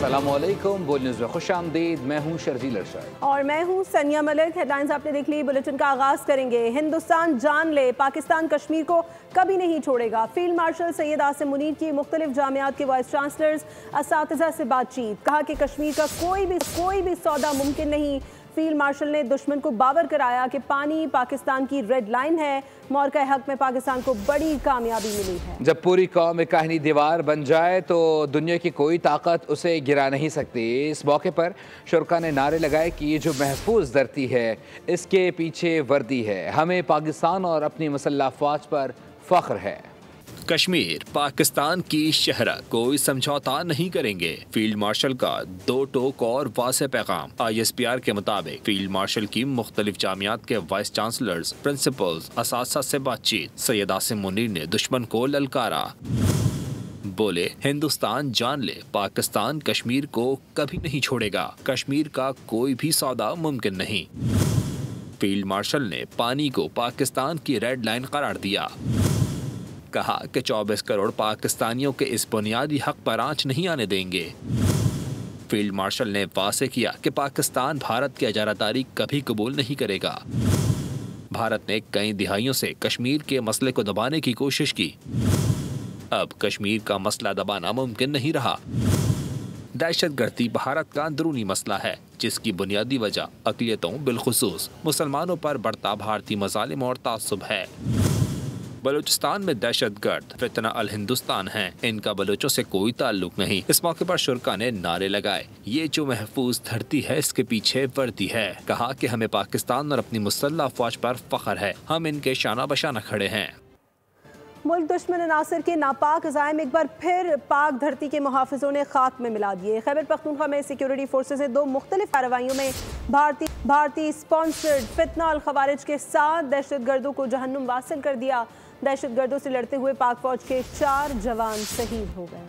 अस्सलाम वालेकुम, बोल न्यूज़ में खुश आमदीद। मैं हूँ शर्जील अरशद और मैं हूँ सनिया मलिक। हेडलाइंस आपने देख ली, बुलेटिन का आगाज करेंगे। हिंदुस्तान जान ले, पाकिस्तान कश्मीर को कभी नहीं छोड़ेगा। फील्ड मार्शल सैयद आसिम मुनीर की मुख्तलिफ जामियात के वाइस चांसलर्स असातिज़ा से बातचीत, कहा कि कश्मीर का कोई भी सौदा मुमकिन नहीं। फील्ड मार्शल ने दुश्मन को बावर कराया कि पानी पाकिस्तान की रेड लाइन है। मौरका हक में पाकिस्तान को बड़ी कामयाबी मिली है। जब पूरी कौम एक काहिनी दीवार बन जाए तो दुनिया की कोई ताकत उसे गिरा नहीं सकती। इस मौके पर शुरका ने नारे लगाए कि ये जो महफूज धरती है इसके पीछे वर्दी है, हमें पाकिस्तान और अपनी मुसल्लह अफवाज पर फख्र है। कश्मीर पाकिस्तान की शहरत, कोई समझौता नहीं करेंगे। फील्ड मार्शल का दो टोक और वाज़ेह पैगाम। ISPR के मुताबिक फील्ड मार्शल की मुख्तलिफ जामियात के वाइस चांसलर्स, प्रिंसिपल्स, असातिज़ा से बातचीत। सैयद आसिम मुनीर ने दुश्मन को ललकारा, बोले हिंदुस्तान जान ले, पाकिस्तान कश्मीर को कभी नहीं छोड़ेगा। कश्मीर का कोई भी सौदा मुमकिन नहीं। फील्ड मार्शल ने पानी को पाकिस्तान की रेड लाइन करार दिया, कहा कि 24 करोड़ पाकिस्तानियों के इस बुनियादी हक पर आंच नहीं आने देंगे। फील्ड मार्शल ने वाज़ेह किया कि पाकिस्तान भारत की इजारादारी कभी कबूल नहीं करेगा। भारत ने कई दिहाइयों से कश्मीर के मसले को दबाने की कोशिश की, अब कश्मीर का मसला दबाना मुमकिन नहीं रहा। दहशतगर्दी भारत का अंदरूनी मसला है, जिसकी बुनियादी वजह अक़लियतों बिलखुसूस मुसलमानों पर बढ़ता भारतीय मज़ालिम और तासुब है। बलूचिस्तान में दहशतगर्द फितना अल हिंदुस्तान हैं, इनका बलूचों से कोई ताल्लुक नहीं। इस मौके पर शुरका ने नारे लगाए, ये जो महफूज धरती है इसके पीछे वर्दी है। कहा कि हमें पाकिस्तान और अपनी मुसल्लह अफवाज पर फख्र है, हम इनके शाना बशाना खड़े हैं। मुल्क दुश्मन नासिर के नापाक अज़ाइम एक बार फिर पाक धरती के मुहाफ़िज़ों ने खाक में मिला दिए। खैबर पख्तूनख्वा में सिक्योरिटी फोर्सेज ने 2 मुख्तलिफ कार्रवाइयों में भारतीय स्पॉन्सर्ड फितना अल खवारिज के 7 दहशतगर्दों को जहन्नुम वासिल कर दिया। दहशतगर्दों से लड़ते हुए पाक फौज के 4 जवान शहीद हो गए।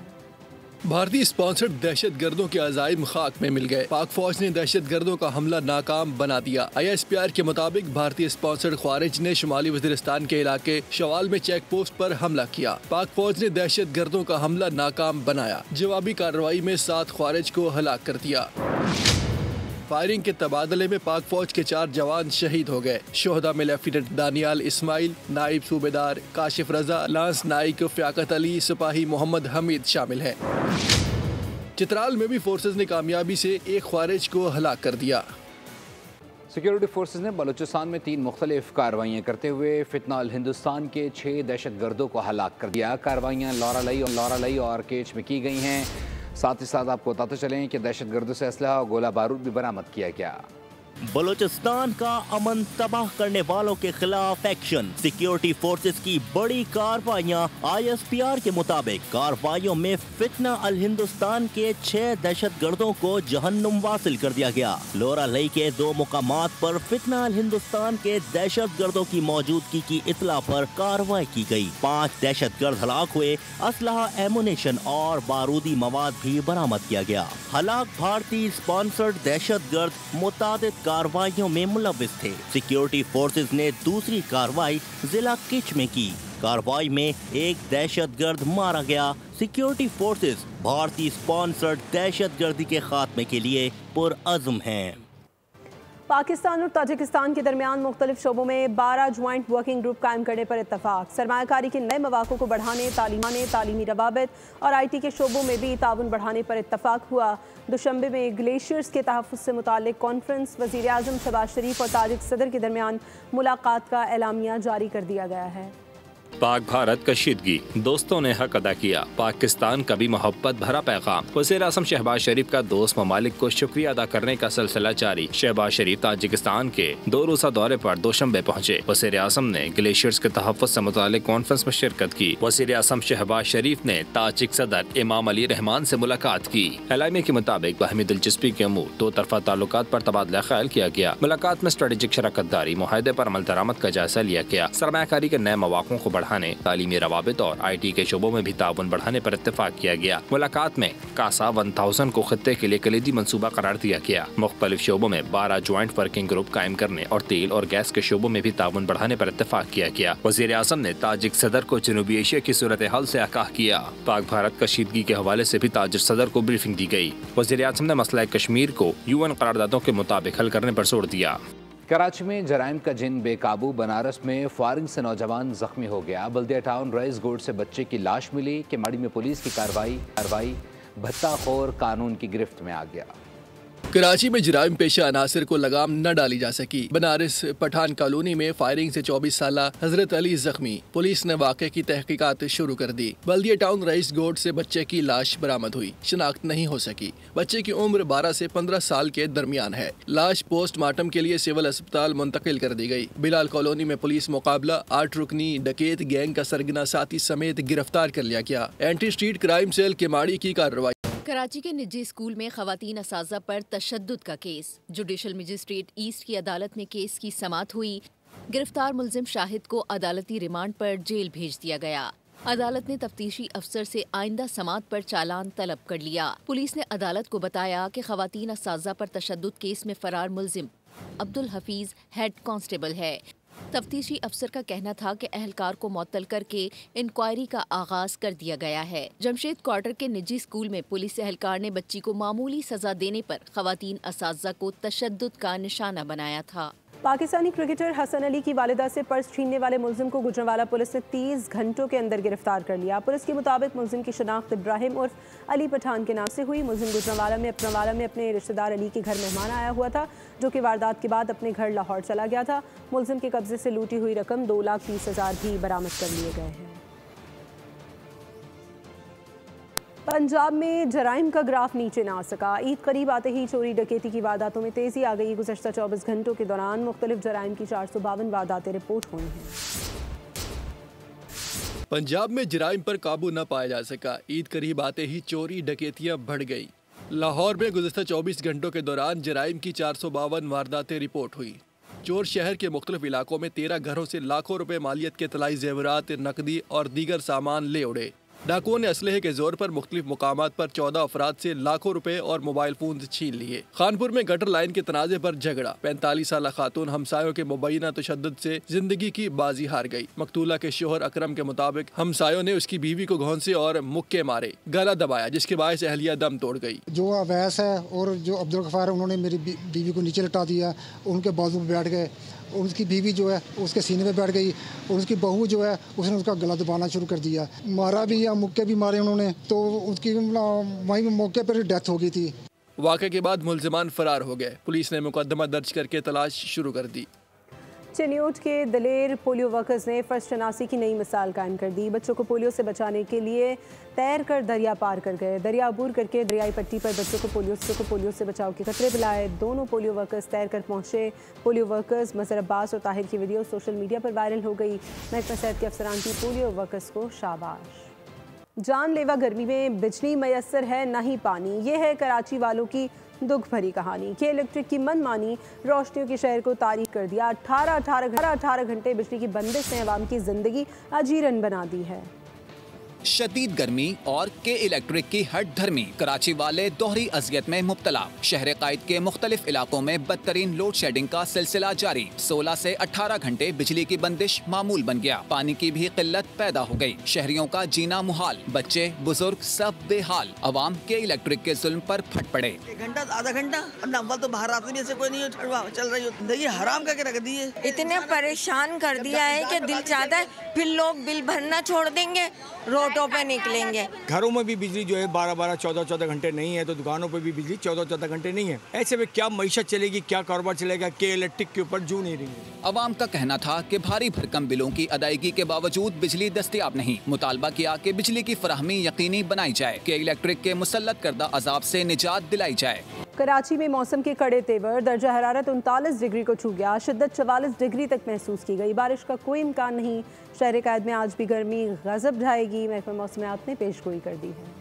भारतीय स्पॉन्सर्ड दहशतगर्दों के अज़ाइम खाक में मिल गए। पाक फौज ने दहशतगर्दों का हमला नाकाम बना दिया। ISPR के मुताबिक भारतीय स्पॉन्सर्ड ख्वारिज ने शुमाली वज़ीरिस्तान के इलाके शवाल में चेक पोस्ट पर हमला किया। पाक फौज ने दहशतगर्दों का हमला नाकाम बनाया। जवाबी कार्रवाई में 7 ख्वारिज को हलाक कर दिया। फायरिंग के तबादले में पाक फौज के 4 जवान शहीद हो गए। शोहदा में लेफ्टिनेंट दानियाल इस्माइल, नाइब सूबेदार काशिफ रजा, लांस नाइक फ़याकत अली, सिपाही मोहम्मद हमीद शामिल हैं। चित्राल में भी फोर्सेज ने कामयाबी से 1 ख्वारिज को हलाक कर दिया। सिक्योरिटी फोर्सेज ने बलूचिस्तान में 3 मुख्तलिफ कार्रवाइयाँ करते हुए फितना अल हिंदुस्तान के 6 दहशतगर्दों को हलाक कर दिया। कार्रवाइयाँ लौरा लई और केच में की गई हैं। साथ ही साथ आपको बताते चलें कि दहशतगर्दों से असलहा और गोला बारूद भी बरामद किया गया। बलूचिस्तान का अमन तबाह करने वालों के खिलाफ एक्शन, सिक्योरिटी फोर्सेस की बड़ी कार्रवाइयां। ISPR के मुताबिक कार्रवाइयों में फितना अल हिंदुस्तान के 6 दहशतगर्दों को जहन्नुम वासिल कर दिया गया। लोरा लई के 2 मुकामात पर फितना अल हिंदुस्तान के दहशतगर्दों की मौजूदगी की इत्तला पर कार्रवाई की गई। 5 दहशतगर्द हलाक हुए। असलहा, एमुनेशन और बारूदी मवाद भी बरामद किया गया। हलाक भारतीय स्पॉन्सर्ड दहशतगर्द मुतादिद कार्रवाइयों में मुलव्विस थे। सिक्योरिटी फोर्सेज ने दूसरी कार्रवाई जिला किच में की। कार्रवाई में एक दहशतगर्द मारा गया। सिक्योरिटी फोर्सेज भारतीय स्पॉन्सर्ड दहशतगर्दी के खात्मे के लिए पुरअज़्म हैं। पाकिस्तान और ताजिकिस्तान के दरमियान मुख्तलिफ शोबों में 12 ज्वाइंट वर्किंग ग्रुप कायम करने पर इत्तफाक। सरमायाकारी के नए मौक़ों को बढ़ाने, तालीमी रवाबित और IT के शोबों में भी ताउन बढ़ाने पर इत्तफाक हुआ। दुशंबे में ग्लेशियर्स के तहफ़्फ़ुज़ से मुताल्लिक़ कॉन्फ्रेंस, वज़ीर आज़म शहबाज शरीफ और ताजिक सदर के दरमियान मुलाकात का एलामिया जारी कर दिया गया है। पाक भारत कशीदगी, दोस्तों ने हक अदा किया। पाकिस्तान का भी मोहब्बत भरा पैगाम। वज़ीर आज़म शहबाज शरीफ का दोस्त ममालिक को शुक्रिया अदा करने का सिलसिला जारी। शहबाज शरीफ ताजिकिस्तान के 2 रोज़ा दौरे पर दोशंबे पहुँचे। वज़ीर आज़म ने ग्लेशियर्स के तहफ़्फ़ुज़ से मुताल्लिक़ कॉन्फ्रेंस में शिरकत की। वज़ीर आज़म शहबाज शरीफ ने ताजिक सदर इमाम अली रहमान से मुलाकात की। एलामिया के मुताबिक बाहमी दिलचस्पी के अमूर 2 तरफ़ा ताल्लुकात पर तबादला ख्याल किया गया। मुलाकात में स्ट्रेटेजिक शराकत दारी, मुआहदे पर अमल दरामद का जायजा लिया गया। सरमायाकारी के नए मौक़ों को बढ़ाने बढ़ाने, तालीमी रवाबित और IT के शोबों में भी ताउन बढ़ाने पर इत्तेफाक किया गया। मुलाकात में कासा 1000 को खत्ते के लिए कलीदी मंसूबा करार दिया गया। मुख्तलिफ शोबों में 12 ज्वाइंट वर्किंग ग्रुप कायम करने और तेल और गैस के शोबों में भी ताउन बढ़ाने पर इत्तेफाक किया गया। वज़ीर आज़म ने ताजिक सदर को जनूबी एशिया की सूरत हाल से आगाह किया। पाक भारत कशीदगी के हवाले से भी ताजिक सदर को ब्रीफिंग दी गई। वज़ीर आज़म ने मसला कश्मीर को UN करारदादों के मुताबिक हल करने पर जोर दिया। कराची में जराइम का जिन बेकाबू, बनारस में फायरिंग से नौजवान जख्मी हो गया। बल्दिया टाउन रईस गोड से बच्चे की लाश मिली। केमाड़ी में पुलिस की कार्रवाई भत्ताखोर कानून की गिरफ्त में आ गया। कराची में जराइम पेशा अनासर को लगाम न डाली जा सकी। बनारस पठान कॉलोनी में फायरिंग से 24 साल हजरत अली जख्मी। पुलिस ने वाक़े की तहकीकात शुरू कर दी। बल्दिया टाउन रईस गोड से बच्चे की लाश बरामद हुई। शिनाख्त नहीं हो सकी। बच्चे की उम्र 12 से 15 साल के दरमियान है। लाश पोस्टमार्टम के लिए सिविल अस्पताल मुंतकिल कर दी गई। बिलाल कॉलोनी में पुलिस मुकाबला 8 रुकनी डकैत गैंग का सरगना साथी समेत गिरफ्तार कर लिया गया। Anti street crime cell Keamari की कार्रवाई। कराची के निजी स्कूल में खवातीन असातिज़ा पर तशद्दुद का केस। जुडिशल मजिस्ट्रेट ईस्ट की अदालत में केस की समाअत हुई। गिरफ्तार मुल्जिम शाहिद को अदालती रिमांड पर जेल भेज दिया गया। अदालत ने तफ्तीशी अफसर से आइंदा समाअत पर चालान तलब कर लिया। पुलिस ने अदालत को बताया कि खवातीन असातिज़ा पर तशद्दुद केस में फरार मुल्जिम अब्दुल हफीज हेड कांस्टेबल है। तफ्तीशी अफसर का कहना था कि अहलकार को मुअत्तल करके इंक्वायरी का आगाज कर दिया गया है। जमशेद क्वार्टर के निजी स्कूल में पुलिस एहलकार ने बच्ची को मामूली सजा देने पर खवातीन असातिज़ा को तशद्दुद का निशाना बनाया था। पाकिस्तानी क्रिकेटर हसन अली की वालिदा से पर्स छीनने वाले मुल्जिम को गुजरांवाला पुलिस ने 30 घंटों के अंदर गिरफ्तार कर लिया। पुलिस के मुताबिक मुल्जिम की शनाख्त इब्राहिम उर्फ अली पठान के नाम से हुई। मुल्जिम गुजरांवाला में अपने रिश्तेदार अली के घर मेहमान आया हुआ था, जो कि वारदात के बाद अपने घर लाहौर चला गया था। मुल्जिम के कब्जे से लूटी हुई रकम 2,30,000 भी बरामद कर लिए गए हैं। पंजाब में जराइम का ग्राफ नीचे ना आ सका। ईद करीब आते ही चोरी डकैती की वारदातों में तेजी आ गई। गुज़श्ता 24 घंटों के दौरान मुख्तलिफ जराइम की 452 वारदातें रिपोर्ट हुई हैं। पंजाब में जराइम पर काबू न पाया जा सका। ईद करीब आते ही चोरी डकैतियां बढ़ गई। लाहौर में गुज़श्ता 24 घंटों के दौरान जराइम की 452 वारदातें रिपोर्ट हुई। चोर शहर के मुख्तलिफ इलाकों में 13 घरों से लाखों रुपए मालियत के तलाई जेवरात, नकदी और दीगर सामान ले उड़े। डाकुओं ने असलहे के जोर पर मुख्तलिफ मुकामात पर 14 अफराद से लाखों रुपए और मोबाइल फोन छीन लिए। खानपुर में गटर लाइन के तनाजे पर झगड़ा। 45 साल खातून हमसायों के मुबैना तशद्दुद से जिंदगी की बाजी हार गई। मकतूला के शोहर अकरम के मुताबिक हमसायों ने उसकी बीवी को घोंसे और मुक्के मारे, गला दबाया, जिसके बायस अहलिया दम तोड़ गई। जो अवैस है और जो अब्दुल गफ्फार है, उन्होंने मेरी बीवी को नीचे लटा दिया, उनके बाजू पे बैठ गए। उसकी बीवी जो है उसके सीने पे बैठ गई और उसकी बहू जो है उसने उसका गला दबाना शुरू कर दिया। मारा भी या मुक्के भी मारे उन्होंने, तो उसकी वहीं मौके पर डेथ हो गई थी। वाक़े के बाद मुल्जिमान फरार हो गए। पुलिस ने मुकदमा दर्ज करके तलाश शुरू कर दी। चिन्योट के दलेर पोलियो वर्कर्स ने फर्स्ट शनासी की नई मिसाल कायम कर दी। बच्चों को पोलियो से बचाने के लिए तैर कर दरिया पार कर गए। दरिया अबूर करके दरियाई पट्टी पर बच्चों को पोलियो से बचाव के खतरे पिलाए। दोनों पोलियो वर्कर्स तैर कर पहुंचे। पोलियो वर्कर्स मजहर अब्बास और ताहिर की वीडियो सोशल मीडिया पर वायरल हो गई। महकमा सेहत के अफसरान की पोलियो वर्कर्स को शाबाश। जानलेवा गर्मी में बिजली मैसर है न ही पानी, ये है कराची वालों की दुख भरी कहानी। के इलेक्ट्रिक की मनमानी रोशनियों के शहर को तारीख कर दिया। 18 घंटे बिजली की बंदिश ने अवाम की जिंदगी अजीरन बना दी है। शदीद गर्मी और के इलेक्ट्रिक की हट धर्मी, कराची वाले दोहरी अजियत में मुब्तला। शहर कायद के मुख्तलिफ इलाकों में बदतरीन लोड शेडिंग का सिलसिला जारी। 16 से 18 घंटे बिजली की बंदिश मामूल बन गया। पानी की भी किल्लत पैदा हो गई। शहरियों का जीना मुहाल, बच्चे बुजुर्ग सब बेहाल। अवाम के इलेक्ट्रिक के जुल्म पर फट पड़े। 1 घंटा आधा घंटा अव्वल तो बाहर आते नहीं, ऐसे कोई नहीं चल रही हो। ये हराम करके रख दिए, इतने परेशान कर दिया है कि दिल चाहता है फिर लोग बिल भरना छोड़ देंगे, रोडों पे निकलेंगे। घरों में भी बिजली जो है 12-12, 14-14 घंटे नहीं है, तो दुकानों पे भी बिजली 14-14 घंटे नहीं है। ऐसे में क्या मईशत चलेगी, क्या कारोबार चलेगा? के इलेक्ट्रिक के ऊपर जू नहीं रही है। अवाम का कहना था कि भारी भरकम बिलों की अदायगी के बावजूद बिजली दस्तयाब नहीं। मुतालबा किया कि बिजली की फराहमी यकीनी बनाई जाए, के इलेक्ट्रिक के मुसल्लत करदा अजाब से निजात दिलाई जाए। कराची में मौसम के कड़े तेवर, दर्जा हरारत 39 डिग्री को छू गया। शिद्दत 44 डिग्री तक महसूस की गई। बारिश का कोई इम्कान नहीं। शहर कायद में आज भी गर्मी गजब ढाएगी। महकमा मौसमियात ने पेशगोई कर दी है।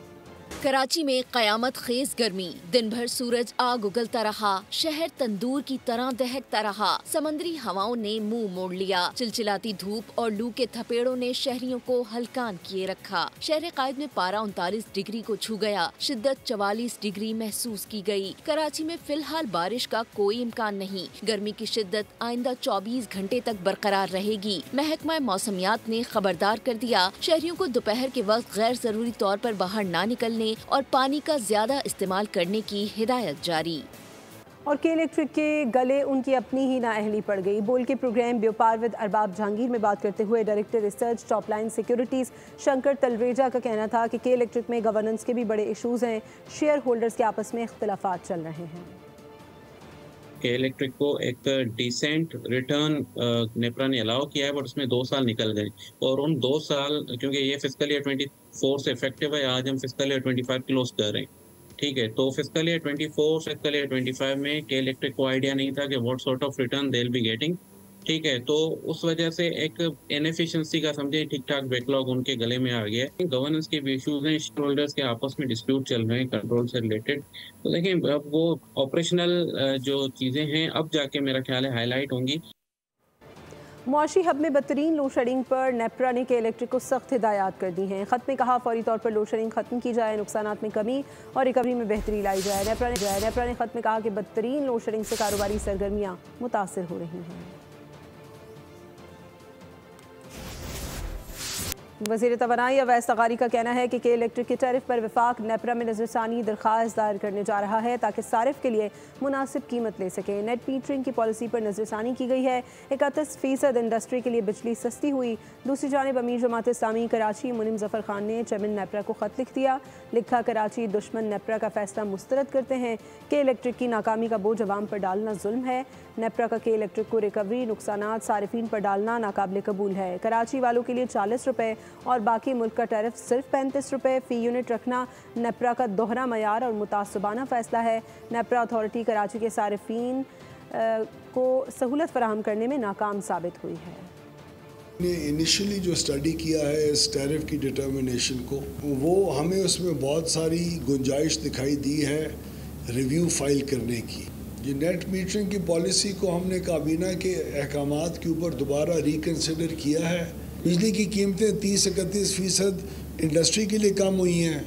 कराची में कयामत खेज गर्मी, दिन भर सूरज आग उगलता रहा, शहर तंदूर की तरह दहकता रहा। समंदरी हवाओं ने मुंह मोड़ लिया। चिलचिलाती धूप और लू के थपेड़ों ने शहरियों को हलकान किए रखा। शहर कायद में पारा 39 डिग्री को छू गया। शिद्दत 44 डिग्री महसूस की गई। कराची में फिलहाल बारिश का कोई इम्कान नहीं। गर्मी की शिद्दत आइंदा 24 घंटे तक बरकरार रहेगी। महकमा मौसमियात ने खबरदार कर दिया, शहरियों को दोपहर के वक्त गैर जरूरी तौर पर बाहर ना निकलने और पानी का ज्यादा इस्तेमाल करने की हिदायत जारी। और के इलेक्ट्रिक के गले उनकी अपनी ही नाअहली पड़ गई। बोल के प्रोग्राम व्यापार विद अरबाब जहांगीर में बात करते हुए director research top line securities Shankar Talreja का कहना था कि के इलेक्ट्रिक में गवर्नेंस के भी बड़े इशूज़ हैं। शेयर होल्डर्स के आपस में इख्तलाफात चल रहे हैं। के इलेक्ट्रिक को एक डिसेंट रिटर्न नेप्रा ने अलाउ किया है, बट उसमें 2 साल निकल गए और उन 2 साल, क्योंकि ये फिस्कल ईयर 24 से इफेक्टिव है, आज हम फिस्कल ईयर 25 क्लोज कर रहे हैं, ठीक है। तो फिस्कल ईयर 24 फिस्कल ईयर 25 में के इलेक्ट्रिक को आइडिया नहीं था कि what sort of return they will be getting, ठीक है। तो उस वजह से एक इनएफिशिएंसी का समझे ठीक ठाक बैकलॉग उनके गले में आ गया है। गवर्नेंस के भी इश्यूज हैं, शेयर होल्डर्स के आपस में डिस्प्यूट चल रहे हैं कंट्रोल से रिलेटेड। तो देखिए अब वो ऑपरेशनल जो चीज़ें हैं अब जाके मेरा ख्याल है हाईलाइट होंगी। मुआशी हब में बदतरीन लोड शेडिंग पर नेप्रा ने के इलेक्ट्रिक को सख्त हिदायत कर दी हैं। खत में कहा फौरी तौर पर लोड शेडिंग खत्म की जाए, नुकसानात में कमी और रिकवरी में बेहतरी लाई जाए। नेप्रा ने खत में कहा कि बदतरीन लोड शेडिंग से कारोबारी सरगर्मियाँ मुतासिर हो रही हैं। वज़ीर तवानाई अवैस तगारी का कहना है कि इलेक्ट्रिक के टैरिफ पर वफाक नेप्रा में नजरसानी दरख्वास्त दायर करने जा रहा है ताकि सारिफ के लिए मुनासिब कीमत ले सके। नेट मीटरिंग की पॉलिसी पर नजरसानी की गई है। 31% इंडस्ट्री के लिए बिजली सस्ती हुई। दूसरी जानिब अमीर जमात इस्लामी कराची मुनिम जफर खान ने चेयरमैन नेप्रा को खत लिख दिया। लिखा, कराची दुश्मन नेप्रा का फैसला मुस्तरद करते हैं। के इलेक्ट्रिक की नाकामी का बोझ अवाम पर डालना जुल्म है। नेप्रा का के इलेक्ट्रिक को रिकवरी नुकसानात सारिफीन पर डालना नाकाबिल कबूल है। कराची वालों के लिए 40 रुपये और बाकी मुल्क का टैरिफ सिर्फ 35 रुपये फ़ी यूनिट रखना नेप्रा का दोहरा मयार और मुतासबाना फ़ैसला है। नेप्रा अथॉरिटी कराची के सारिफीन को सहूलत फराहम करने में नाकाम साबित हुई है। ने इनिशियली जो स्टडी किया है इस टैरिफ की डिटर्मिनेशन को, वो हमें उसमें बहुत सारी गुंजाइश दिखाई दी है रिव्यू फाइल करने की। ये नेट मीटरिंग की पॉलिसी को हमने काबीना के अहकामात के ऊपर दोबारा रिकन्सिडर किया है। बिजली की कीमतें 30-31% इंडस्ट्री के लिए कम हुई हैं।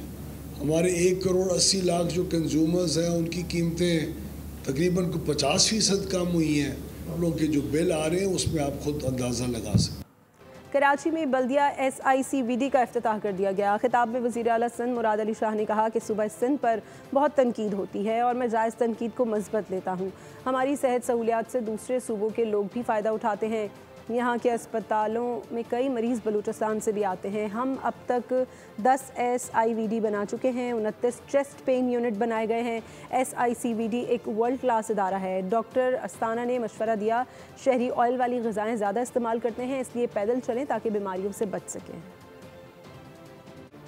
हमारे 1 करोड़ 80 लाख जो कंज्यूमर्स हैं उनकी कीमतें तकरीबन 50% कम हुई हैं। हम लोग के जो बिल आ रहे हैं उसमें आप खुद अंदाज़ा लगा सकते। कराची में बल्दिया SICVD का इफ्तिताह कर दिया गया। खिताब में वज़ीर आला सिंध मुराद अली शाह ने कहा कि सूबा सिंध पर बहुत तनकीद होती है और मैं जायज़ तनकीद को मस्बत लेता हूँ। हमारी सेहत सहूलियात से दूसरे सूबों के लोग भी फ़ायदा उठाते हैं। यहाँ के अस्पतालों में कई मरीज़ बलूचिस्तान से भी आते हैं। हम अब तक 10 SIVD बना चुके हैं, 29 चेस्ट पेन यूनिट बनाए गए हैं। SICVD एक वर्ल्ड क्लास इदारा है। डॉक्टर अस्ताना ने मशवरा दिया, शहरी ऑयल वाली ग़िज़ाएँ ज़्यादा इस्तेमाल करते हैं, इसलिए पैदल चलें ताकि बीमारियों से बच सकें।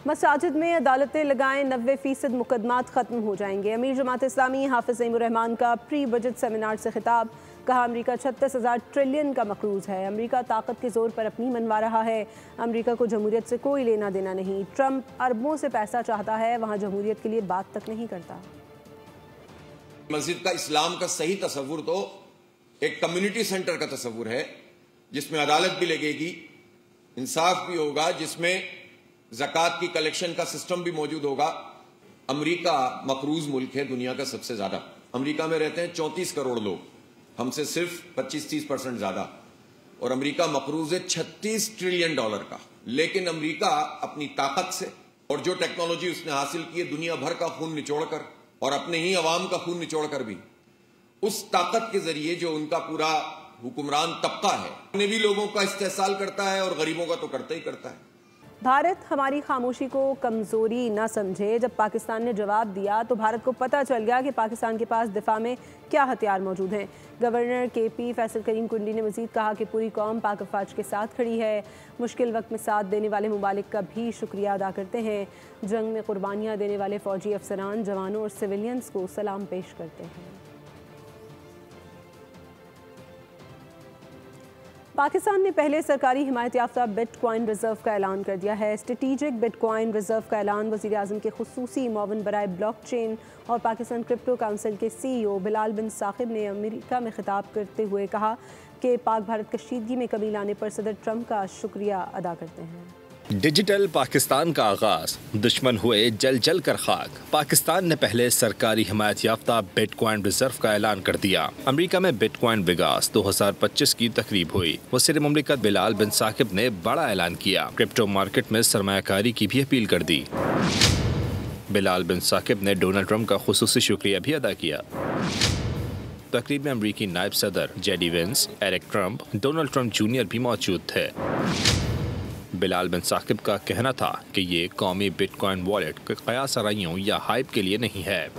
मसाजिद में अदालतें लगाएं, 90% मुकदमात ख़त्म हो जाएंगे। अमीर जमात इस्लामी हाफिज़ ज़ैनुर रहमान का प्री बजट सेमिनार से खिताब। कहा, अमेरिका 36,000 ट्रिलियन का मकरूज़ है। अमेरिका ताकत के ज़ोर पर अपनी मनवा रहा है। अमेरिका को जमहूरियत से कोई लेना देना नहीं। ट्रंप अरबों से पैसा चाहता है, वहाँ जमहूरियत के लिए बात तक नहीं करता। मस्जिद का इस्लाम का सही तस्वुर तो एक कम्युनिटी सेंटर का तस्वुर है, जिसमें अदालत भी लगेगी, इंसाफ भी होगा, जिसमें ज़कात की कलेक्शन का सिस्टम भी मौजूद होगा। अमेरिका मकरूज मुल्क है, दुनिया का सबसे ज्यादा। अमेरिका में रहते हैं 34 करोड़ लोग, हमसे सिर्फ 25-30% ज्यादा। और अमेरिका मकरूज है $36 ट्रिलियन का। लेकिन अमेरिका अपनी ताकत से और जो टेक्नोलॉजी उसने हासिल की है, दुनिया भर का खून निचोड़कर और अपने ही अवाम का खून निचोड़कर भी, उस ताकत के जरिए जो उनका पूरा हुक्मरान तबका है, उन्हें भी लोगों का इस्तेहसाल करता है और गरीबों का तो करता ही करता है। भारत हमारी खामोशी को कमज़ोरी न समझे। जब पाकिस्तान ने जवाब दिया तो भारत को पता चल गया कि पाकिस्तान के पास दिफा में क्या हथियार मौजूद हैं। गवर्नर KP फैसल करीम कुंडी ने मज़ीद कहा कि पूरी कौम पाक अफवाज के साथ खड़ी है। मुश्किल वक्त में साथ देने वाले मुमालिक का भी शुक्रिया अदा करते हैं। जंग में कुर्बानियाँ देने वाले फ़ौजी अफसरान, जवानों और सिविलियंस को सलाम पेश करते हैं। पाकिस्तान ने पहले सरकारी हिमायत याफ्ता बिटकॉइन रिजर्व का ऐलान कर दिया है। स्ट्रेटेजिक बिटकॉइन रिजर्व का ऐलान वज़ीर आज़म के खुसूसी मुआविन बराए ब्लॉकचेन और पाकिस्तान क्रिप्टो काउंसिल के CEO बिलाल बिन साकिब ने अमेरिका में खिताब करते हुए कहा कि पाक भारत कशीदगी में कमी लाने पर सदर ट्रंप का शुक्रिया अदा करते हैं। डिजिटल पाकिस्तान का आगाज, दुश्मन हुए जल जल कर खाक। पाकिस्तान ने पहले सरकारी हिमायत याफ्ता बिटकॉइन रिजर्व का ऐलान कर दिया। अमेरिका में बिटकॉइन विकास 2025 की तकरीब हुई। वज़ीर मुमलिकत बिलाल बिन साकिब ने बड़ा ऐलान किया। क्रिप्टो मार्केट में सरमायाकारी की भी अपील कर दी। बिलाल बिन साकिब ने डोनाल्ड ट्रंप का खुसूसी शुक्रिया भी अदा किया। तकरीब में अमरीकी नायब सदर JD Vance, Eric Trump, Donald Trump junior भी मौजूद थे। बिलाल बिन साकिब का कहना था कि ये कौमी बिटकॉइन वॉलेट क़यास आराइयों या हाइप के लिए नहीं है।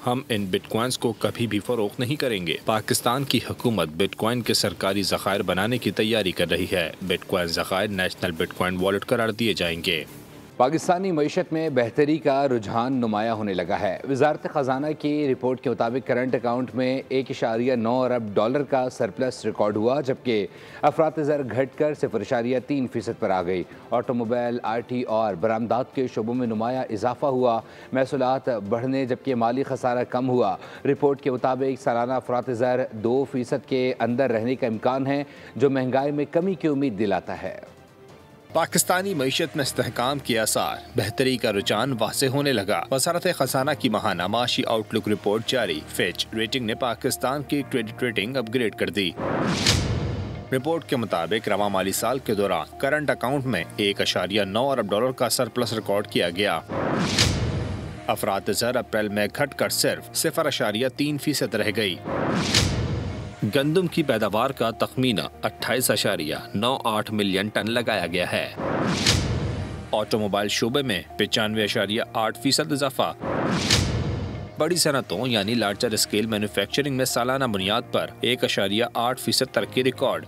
हम इन बिटकॉइंस को कभी भी फरोख्त नहीं करेंगे। पाकिस्तान की हुकूमत बिटकॉइन के सरकारी ज़खायर बनाने की तैयारी कर रही है। बिटकॉइन ज़खायर नेशनल बिटकॉइन वॉलेट करार दिए जाएंगे। पाकिस्तानी मईशत में बेहतरी का रुझान नुमाया होने लगा है। वज़ारत ख़जाना की रिपोर्ट के मुताबिक करंट अकाउंट में 1.9 अरब डॉलर का सरप्लस रिकॉर्ड हुआ, जबकि अफरात ज़र घट कर 0.3% पर आ गई। ऑटोमोबाइल, IT और बरामदात के शोबों में नुमाया इजाफा हुआ। महसूलात बढ़ने जबकि माली खसारा कम हुआ। रिपोर्ट के मुताबिक सालाना अफरात ज़र 2% के अंदर रहने का इम्कान है, जो महंगाई में कमी की उम्मीद दिलाता है। पाकिस्तानी मईशत में इस्तेहकाम के आसार, बेहतरी का रुझान वाज़ेह होने लगा। वज़ारत ख़ज़ाना की माहाना माशी आउटलुक रिपोर्ट जारी। फिच रेटिंग ने पाकिस्तान की क्रेडिट रेटिंग अपग्रेड कर दी। रिपोर्ट के मुताबिक रवां माली साल के दौरान करंट अकाउंट में 1.9 अरब डॉलर का सरप्लस रिकॉर्ड किया गया। अफरात ज़र अप्रैल में घट कर सिर्फ 0.3% रह गई। गंदम की पैदावार का तखमीना 28.98 मिलियन टन लगाया गया है। ऑटोमोबाइल शोबे में 95.8% इजाफा। बड़ी सनतों यानी लार्जर स्केल मैन्युफैक्चरिंग में सालाना बुनियाद पर 1.8% तरक्की रिकॉर्ड।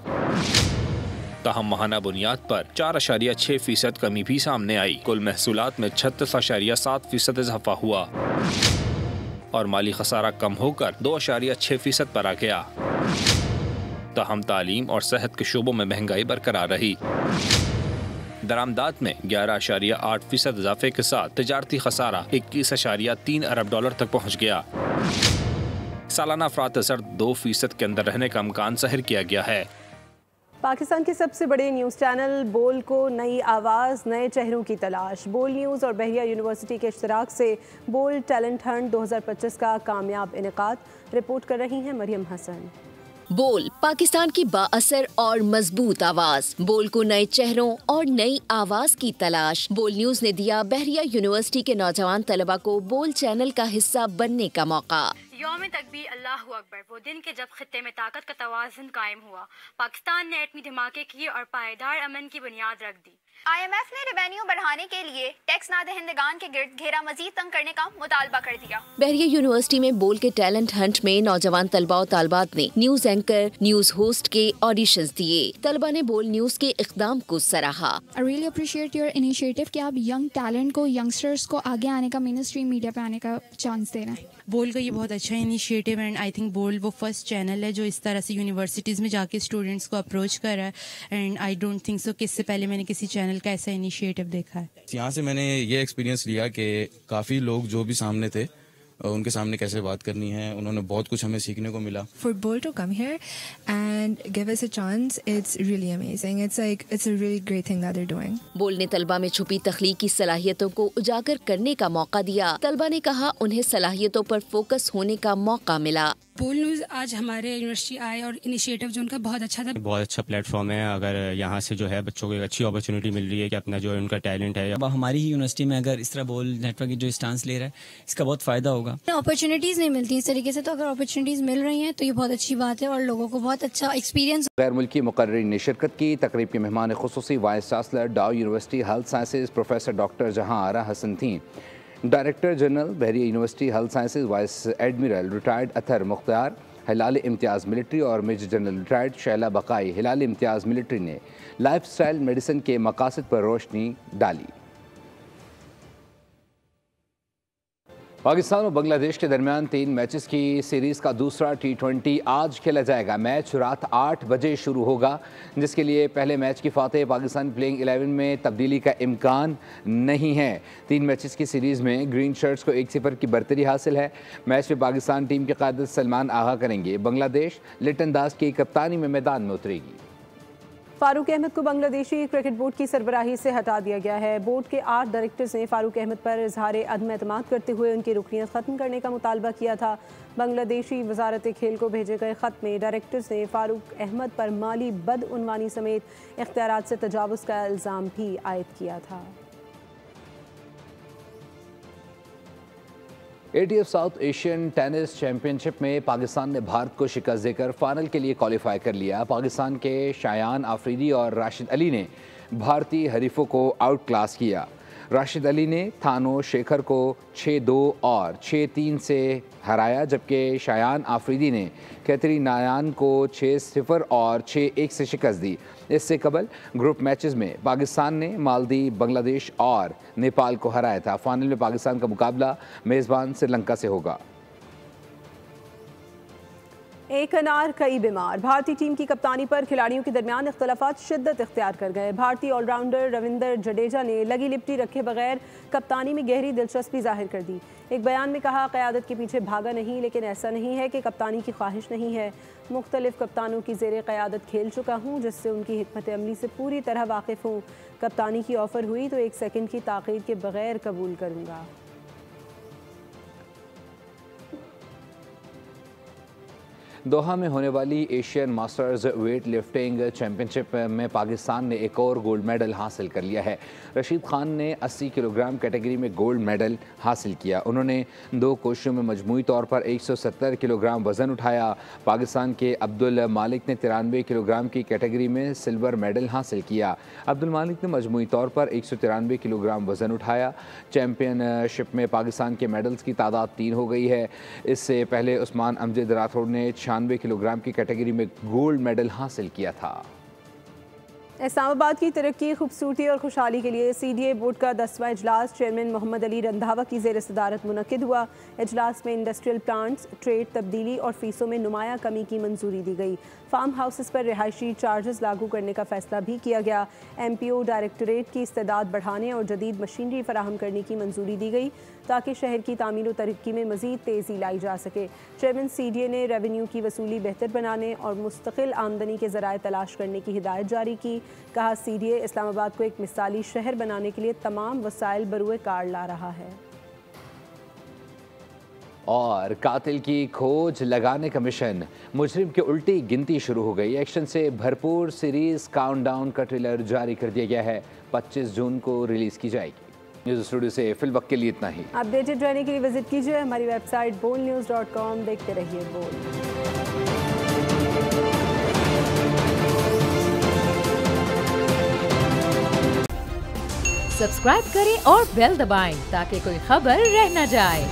ताहम माहाना बुनियाद पर 4.6% कमी भी सामने आई। कुल महसूलात में 36.7% इजाफा हुआ और माली खसारा कम होकर 2.6% पर आ गया। ताहम तालीम और सेहत के शोबों में महंगाई बरकरार रही। दरामदात में 11.8% इजाफे के साथ तिजारती खसारा 21.3 अरब डॉलर तक पहुँच गया। सालाना अफरात ज़र 2% के अंदर रहने का इम्कान ज़ाहिर किया गया है। पाकिस्तान के सबसे बड़े न्यूज़ चैनल बोल को नई आवाज़, नए चेहरों की तलाश। बोल न्यूज़ और बहरिया यूनिवर्सिटी के इश्तराक से बोल टैलेंट हंट 2025 का कामयाब इनेकाद। रिपोर्ट कर रही हैं मरियम हसन। बोल, पाकिस्तान की बाअसर और मजबूत आवाज। बोल को नए चेहरों और नई आवाज की तलाश। बोल न्यूज ने दिया बहरिया यूनिवर्सिटी के नौजवान तलबा को बोल चैनल का हिस्सा बनने का मौका। यौम तकबीर अल्लाहु अकबर, वो दिन के जब खित्ते में ताकत का तवाज़ुन कायम हुआ। पाकिस्तान ने एटमी धमाके किए और पायदार अमन की बुनियाद रख दी। IMF ने रेवेन्यू बढ़ाने के लिए टैक्स नादहिंदगान के गिर्द घेरा मजीद तंग करने का मुतालबा कर दिया। बहरिया यूनिवर्सिटी में बोल के टैलेंट हंट में नौजवान तलबा और तालबात ने न्यूज एंकर, न्यूज होस्ट के ऑडिशंस दिए। तलबा ने बोल न्यूज के इक़दाम को सराहा। I really appreciate your initiative कि आप यंग टैलेंट को, यंगस्टर्स को आगे आने का, मेन स्ट्रीम मीडिया पे आने का चांस दे रहे हैं। बोल का ये बहुत अच्छा इनिशिएटिव एंड आई थिंक बोल वो फर्स्ट चैनल है जो इस तरह से यूनिवर्सिटीज़ में जाके स्टूडेंट्स को अप्रोच कर रहा है and I don't think so कि इससे पहले मैंने किसी चैनल का ऐसा इनिशिएटिव देखा है। यहाँ से मैंने ये एक्सपीरियंस लिया कि काफ़ी लोग जो भी सामने थे उनके सामने कैसे बात करनी है, उन्होंने बहुत कुछ हमें सीखने को मिला। For Bold to come here and give us a chance, it's really amazing. It's a really great thing that they're doing. बोल ने तलबा में छुपी तख्लीकी सलाहियतों को उजागर करने का मौका दिया। तलबा ने कहा उन्हें सलाहियतों पर फोकस होने का मौका मिला। बोल न्यूज़ आज हमारे यूनिवर्सिटी आए और इनिशिएटिव जो उनका बहुत अच्छा था। बहुत अच्छा प्लेटफॉर्म है। अगर यहाँ से जो है बच्चों को एक अच्छी अपॉर्चुनिटी मिल रही है कि अपना जो है उनका टैलेंट है। अब हमारी ही यूनिवर्सिटी में अगर इस तरह बोल नेटवर्क की जो स्टांस ले रहा है, इसका बहुत फ़ायदा होगा। अपॉर्चुनिटीज़ नहीं मिलती इस तरीके से, तो अगर अपॉर्चुनिटीज़ मिल रही हैं तो ये बहुत अच्छी बात है और लोगों को बहुत अच्छा एक्सपीरियंस। गैर मुल्की मुकर्रिरीन ने शिरकत की। तकरीब के मेहमान खुसूसी vice chancellor Dow university health sciences professor doctor Jahan Ara Hasan थीं। Director general Bahria university health sciences vice admiral retired Atar Mukhtar, Hilal Imtiaz military और major general retired Shaila Bakai Hilal Imtiaz military ने लाइफ स्टाइल मेडिसिन के मकासद पर रोशनी डाली। पाकिस्तान और बांग्लादेश के दरमियान 3 मैचेस की सीरीज़ का दूसरा T20 आज खेला जाएगा। मैच रात 8 बजे शुरू होगा, जिसके लिए पहले मैच की फातेह पाकिस्तान प्लेइंग 11 में तब्दीली का इम्कान नहीं है। 3 मैचेस की सीरीज़ में ग्रीन शर्ट्स को 1-0 की बरतरी हासिल है। मैच में पाकिस्तान टीम की क़यादत सलमान आगा करेंगे। बांग्लादेश लिटन दास की कप्तानी में मैदान में उतरेगी। फारूक अहमद को बांग्लादेशी क्रिकेट बोर्ड की सरबराही से हटा दिया गया है। बोर्ड के 8 डायरेक्टर्स ने फारूक अहमद पर इजहार अदम एतमाद करते हुए उनकी रुकनीत ख़त्म करने का मुतालबा किया था। बांग्लादेशी वजारत खेल को भेजे गए ख़त में डायरेक्टर्स ने फारूक अहमद पर माली बदउनवानी समेत इख्तियारात से तजावुज़ का इल्ज़ाम भी आयद किया था। ATF south Asian tennis championship में पाकिस्तान ने भारत को शिकस्त देकर फाइनल के लिए क्वालिफाई कर लिया। पाकिस्तान के शायान आफरीदी और राशिद अली ने भारतीय हरीफों को आउट क्लास किया। राशिद अली ने थानो शेखर को 6-2 और 6-3 से हराया, जबकि शायान आफरीदी ने कैथरी नायान को 6-0 और 6-1 से शिकस्त दी। इससे कबल ग्रुप मैचेस में पाकिस्तान ने मालदीव, बांग्लादेश और नेपाल को हराया था। फाइनल में पाकिस्तान का मुकाबला मेज़बान श्रीलंका से होगा। एक अनार कई बीमार। भारतीय टीम की कप्तानी पर खिलाड़ियों के दरमियान इख्तलाफात शिद्दत इख्तियार कर गए। भारतीय ऑलराउंडर रविंदर जडेजा ने लगी लिपटी रखे बगैर कप्तानी में गहरी दिलचस्पी जाहिर कर दी। एक बयान में कहा, क़यादत के पीछे भागा नहीं, लेकिन ऐसा नहीं है कि कप्तानी की ख्वाहिश नहीं है। मुख्तलिफ कप्तानों की ज़ेरे क़यादत खेल चुका हूँ, जिससे उनकी हिकमत अमली से पूरी तरह वाकिफ़ हूँ। कप्तानी की ऑफ़र हुई तो 1 सेकंड की ताक़ीद के बगैर कबूल करूँगा। दोहा में होने वाली Asian masters weight lifting championship में पाकिस्तान ने एक और गोल्ड मेडल हासिल कर लिया है। रशीद खान ने 80 किलोग्राम कैटेगरी में गोल्ड मेडल हासिल किया। उन्होंने 2 कोशिशों में मजमूई तौर पर 170 किलोग्राम वज़न उठाया। पाकिस्तान के अब्दुल मालिक ने 93 किलोग्राम की कैटेगरी में सिल्वर मेडल हासिल किया। अब्दुल मालिक ने मजमूई तौर पर 193 किलोग्राम वज़न उठाया। चैंपियनशिप में पाकिस्तान के मेडल्स की तादाद 3 हो गई है। इससे पहले उस्मान अमजद राठौड़ ने 96 किलोग्राम की कैटेगरी में गोल्ड मेडल हासिल किया था। इस्लामाबाद की तरक्की, खूबसूरती और खुशहाली के लिए CDA बोर्ड का 10वां इजलास चेयरमैन मोहम्मद अली रंधावा की ज़ेर सदारत मुनक्किद हुआ। इजलास में इंडस्ट्रियल प्लांट्स, ट्रेड तब्दीली और फीसों में नुमाया कमी की मंजूरी दी गई। फार्म हाउसेस पर रिहायशी चार्जेस लागू करने का फैसला भी किया गया। MPO डायरेक्टरेट की इस्तेदाद बढ़ाने और जदीद मशीनरी फराहम करने की मंजूरी दी गई, ताकि शहर की तामीर और तरक्की में मज़ीद तेज़ी लाई जा सके। चेयरमैन CDA ने रेवेन्यू की वसूली बेहतर बनाने और मुस्तकिल आमदनी के ज़राए तलाश करने की हिदायत जारी की। कहा, CDA इस्लामाबाद को एक मिसाली शहर बनाने के लिए तमाम वसाइल बरूए कार ला रहा है। और कातिल की खोज लगाने का मिशन, मुजरिम की उल्टी गिनती शुरू हो गई। एक्शन से भरपूर सीरीज काउंटडाउन का ट्रेलर जारी कर दिया गया है। 25 जून को रिलीज़ की जाएगी। न्यूज़ स्टूडियो से फिल वक्त के लिए इतना ही। अपडेटेड रहने के लिए विजिट कीजिए हमारी वेबसाइट bolnews.com। देखते रहिए बोल। सब्सक्राइब करें और बेल दबाएं ताकि कोई खबर रह न जाए।